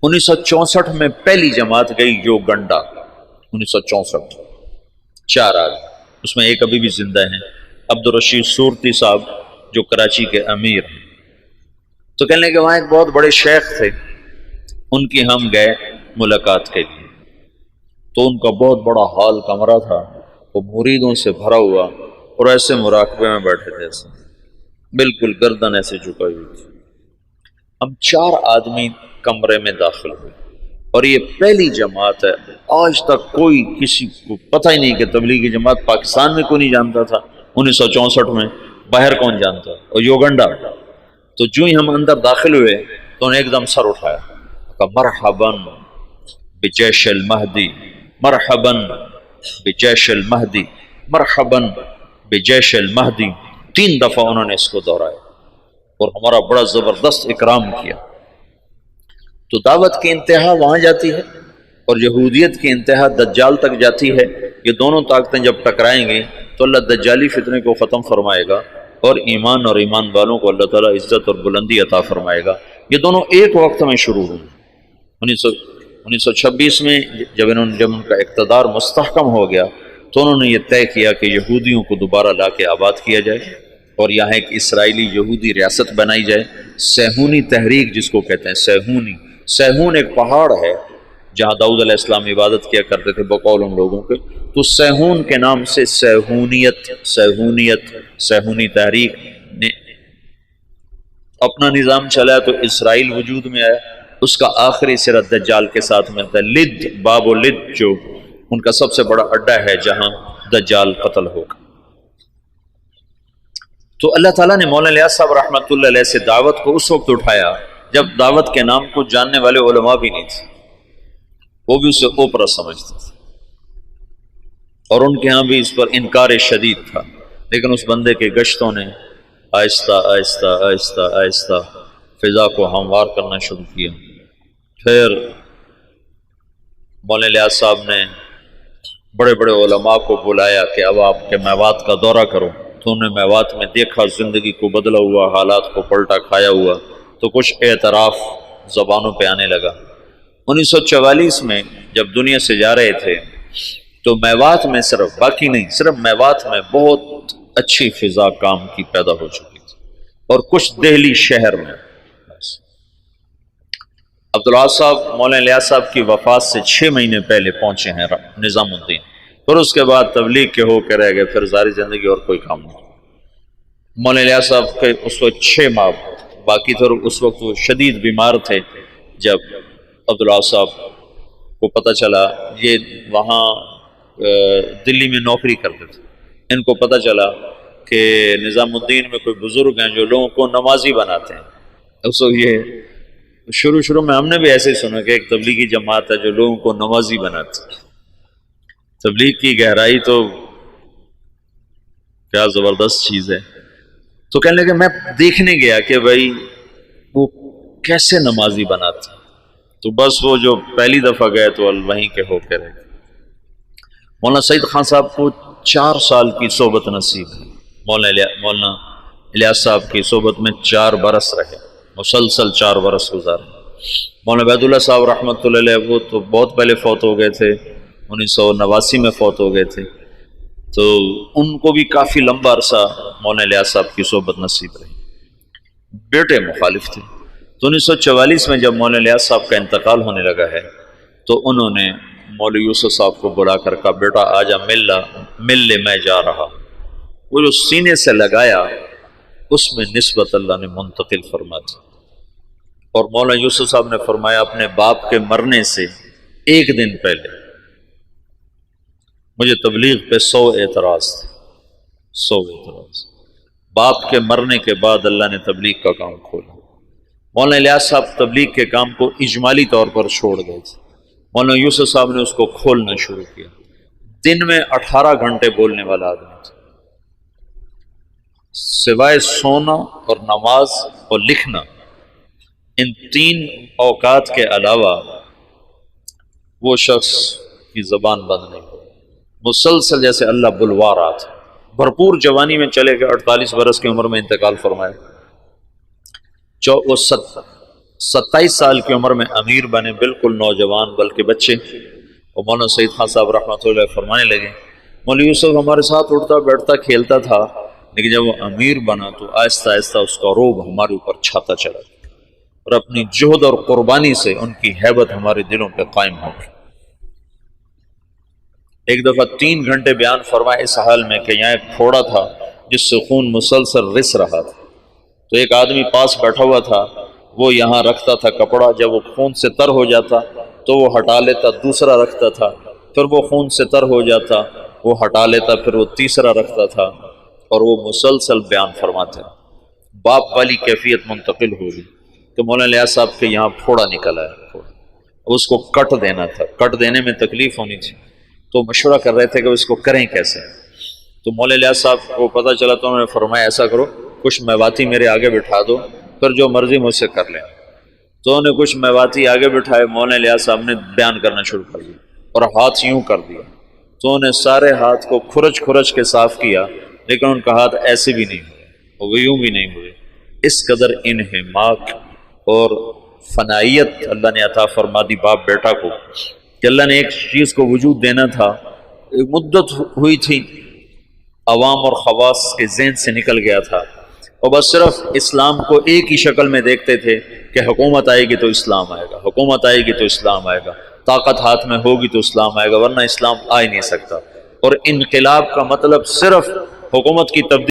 1964 میں پہلی جماعت گئی یوگنڈا، 1964، 4 آدمی، اس میں ایک ابھی بھی زندہ ہیں، عبدالرشید صورتی صاحب جو کراچی کے امیر ہیں۔ تو کہنے لگے وہاں ایک بہت بڑے شیخ تھے، ان کی ہم گئے ملاقات کے لیے، تو ان کا بہت بڑا ہال کمرہ تھا، وہ مریدوں سے بھرا ہوا، اور ایسے مراقبے میں بیٹھے تھے، ایسے بالکل گردن ایسے جھکائی ہوئی تھی۔ ہم 4 آدمی کمرے میں داخل ہوئے، اور یہ پہلی جماعت ہے، آج تک کوئی کسی کو پتہ ہی نہیں کہ تبلیغی جماعت پاکستان میں کوئی نہیں جانتا تھا 1964 میں، باہر کون جانتا، اور یوگنڈا۔ تو جو ہی ہم اندر داخل ہوئے تو انہیں ایک دم سر اٹھایا، کہا مرحباً بجیش المہدی، مرحباً بجیش المہدی، مرحباً بجیش المہدی، 3 دفعہ انہوں نے اس کو دہرایا، اور ہمارا بڑا زبردست اکرام کیا۔ تو دعوت کی انتہا وہاں جاتی ہے، اور یہودیت کی انتہا دجال تک جاتی ہے۔ یہ دونوں طاقتیں جب ٹکرائیں گی تو اللہ دجالی فتنے کو ختم فرمائے گا، اور ایمان اور ایمان والوں کو اللہ تعالیٰ عزت اور بلندی عطا فرمائے گا۔ یہ دونوں ایک وقت میں شروع ہوئے۔ 1926 میں جب ان کا اقتدار مستحکم ہو گیا تو انہوں نے یہ طے کیا کہ یہودیوں کو دوبارہ لا کے آباد کیا جائے، اور یہاں ایک اسرائیلی یہودی ریاست بنائی جائے، سیہونی تحریک جس کو کہتے ہیں، سیہونی۔ سیہون ایک پہاڑ ہے جہاں داؤد علیہ السلام عبادت کیا کرتے تھے بقول ان لوگوں کے، تو سیہون کے نام سے سیہونی تحریک نے اپنا نظام چلایا، تو اسرائیل وجود میں آیا۔ اس کا آخری سرا دجال کے ساتھ ملتا ہے، لد، باب و لد جو ان کا سب سے بڑا اڈا ہے جہاں دجال قتل ہوگا۔ تو اللہ تعالیٰ نے مولانا الیاس صاحب رحمۃ اللہ علیہ سے دعوت کو اس وقت اٹھایا جب دعوت کے نام کو جاننے والے علماء بھی نہیں تھے، وہ بھی اسے اوپرا سمجھتے تھے، اور ان کے ہاں بھی اس پر انکار شدید تھا، لیکن اس بندے کے گشتوں نے آہستہ آہستہ آہستہ آہستہ فضا کو ہموار کرنا شروع کیا۔ پھر مولانا الیاس صاحب نے بڑے بڑے علماء کو بلایا کہ اب آپ کے میوات کا دورہ کرو، تو انہوں نے میوات میں دیکھا زندگی کو بدلا ہوا، حالات کو پلٹا کھایا ہوا، تو کچھ اعتراف زبانوں پہ آنے لگا۔ 1944 میں جب دنیا سے جا رہے تھے تو میوات میں صرف، باقی نہیں، صرف میوات میں بہت اچھی فضا کام کی پیدا ہو چکی تھی، اور کچھ دہلی شہر میں۔ عبدالعاظ صاحب مولانا الیاس صاحب کی وفات سے 6 مہینے پہلے پہنچے ہیں نظام الدین، پھر اس کے بعد تبلیغ کے ہو کے رہ گئے، پھر ساری زندگی اور کوئی کام نہیں۔ مولانا الیاس صاحب کے اس وقت 6 ماہ باقی تھے، اور اس وقت وہ شدید بیمار تھے۔ جب عبدالعاظ صاحب کو پتہ چلا، یہ وہاں دلی میں نوکری کرتے تھے، ان کو پتہ چلا کہ نظام الدین میں کوئی بزرگ ہیں جو لوگوں کو نمازی بناتے ہیں۔ اس وقت یہ شروع میں ہم نے بھی ایسے ہی سنا کہ ایک تبلیغی جماعت ہے جو لوگوں کو نمازی بناتی ہے۔ تبلیغ کی گہرائی تو کیا زبردست چیز ہے۔ تو کہنے لگے میں دیکھنے گیا کہ بھائی وہ کیسے نمازی بناتے ہیں، تو بس وہ جو پہلی دفعہ گئے تو وہیں کے ہو کے رہے۔ مولانا سعید خان صاحب کو 4 سال کی صحبت نصیب ہے، مولانا الیاس صاحب کی صحبت میں 4 برس رہے، مسلسل 4 برس گزارے۔ مولانا عبید اللہ صاحب رحمۃ اللہ علیہ وہ تو بہت پہلے فوت ہو گئے تھے، 1989 میں فوت ہو گئے تھے، تو ان کو بھی کافی لمبا عرصہ مولانا الیاس صاحب کی صحبت نصیب رہی۔ بیٹے مخالف تھے، تو 1944 میں جب مولانا الیاس صاحب کا انتقال ہونے لگا ہے تو انہوں نے مولوی یوسف صاحب کو بلا کر کہا بیٹا آجا مل لے میں جا رہا۔ وہ جو سینے سے لگایا اس میں نسبت اللہ نے منتقل فرما دی، اور مولانا یوسف صاحب نے فرمایا اپنے باپ کے مرنے سے 1 دن پہلے مجھے تبلیغ پہ 100 اعتراض تھے، 100 اعتراض۔ باپ کے مرنے کے بعد اللہ نے تبلیغ کا کام کھولا۔ مولانا الیاس صاحب تبلیغ کے کام کو اجمالی طور پر چھوڑ گئے تھے، مولانا یوسف صاحب نے اس کو کھولنا شروع کیا۔ دن میں 18 گھنٹے بولنے والا آدمی تھا، سوائے سونا اور نماز اور لکھنا، ان 3 اوقات کے علاوہ وہ شخص کی زبان بند نہیں ہوئی، مسلسل جیسے اللہ بلوا رہا تھا۔ بھرپور جوانی میں چلے گئے، 48 برس کی عمر میں انتقال فرمایا۔ 27 سال کی عمر میں امیر بنے، بالکل نوجوان بلکہ بچے۔ اور مولانا سعید خان صاحب رحمۃ اللہ علیہ فرمانے لگے مولوی یوسف ہمارے ساتھ اٹھتا بیٹھتا کھیلتا تھا، لیکن جب وہ امیر بنا تو آہستہ آہستہ اس کا روب ہمارے اوپر چھاتا چلا اور اپنی جہد اور قربانی سے ان کی ہیبت ہمارے دلوں پہ قائم ہو گئی۔ ایک دفعہ 3 گھنٹے بیان فرمائے اس حال میں کہ یہاں ایک پھوڑا تھا جس سے خون مسلسل رس رہا تھا، تو ایک آدمی پاس بیٹھا ہوا تھا، وہ یہاں رکھتا تھا کپڑا، جب وہ خون سے تر ہو جاتا تو وہ ہٹا لیتا، دوسرا رکھتا تھا، پھر وہ خون سے تر ہو جاتا، وہ ہٹا لیتا، پھر وہ تیسرا رکھتا تھا، اور وہ مسلسل بیان فرماتے۔ باپ والی کیفیت منتقل ہو گئی کہ مولانا الیاس صاحب کے یہاں پھوڑا نکل آیا، اس کو کٹ دینا تھا، کٹ دینے میں تکلیف ہونی تھی، تو مشورہ کر رہے تھے کہ اس کو کریں کیسے۔ تو مولانا الیاس صاحب کو پتہ چلا تو انہوں نے فرمایا ایسا کرو، کچھ میواتی میرے آگے بٹھا دو، پھر جو مرضی مجھ سے کر لیں۔ تو انہوں نے کچھ میواتی آگے بٹھائے، مولانا الیاس صاحب نے بیان کرنا شروع کر دیا اور ہاتھ یوں کر دیا، تو انہوں نے سارے ہاتھ کو کھرچ کھرچ کے صاف کیا، لیکن ان کا ہاتھ ایسے بھی نہیں ہوئے، وہ یوں بھی نہیں ہوئے۔ اس قدر انہماک اور فنائیت اللہ نے عطا فرما دی باپ بیٹا کو کہ اللہ نے ایک چیز کو وجود دینا تھا، ایک مدت ہوئی تھی، عوام اور خواص کے ذہن سے نکل گیا تھا، اور بس صرف اسلام کو ایک ہی شکل میں دیکھتے تھے کہ حکومت آئے گی تو اسلام آئے گا، حکومت آئے گی تو اسلام آئے گا، طاقت ہاتھ میں ہوگی تو اسلام آئے گا، ورنہ اسلام آ ہی نہیں سکتا۔ اور انقلاب کا مطلب صرف حکومت کی تبدیلی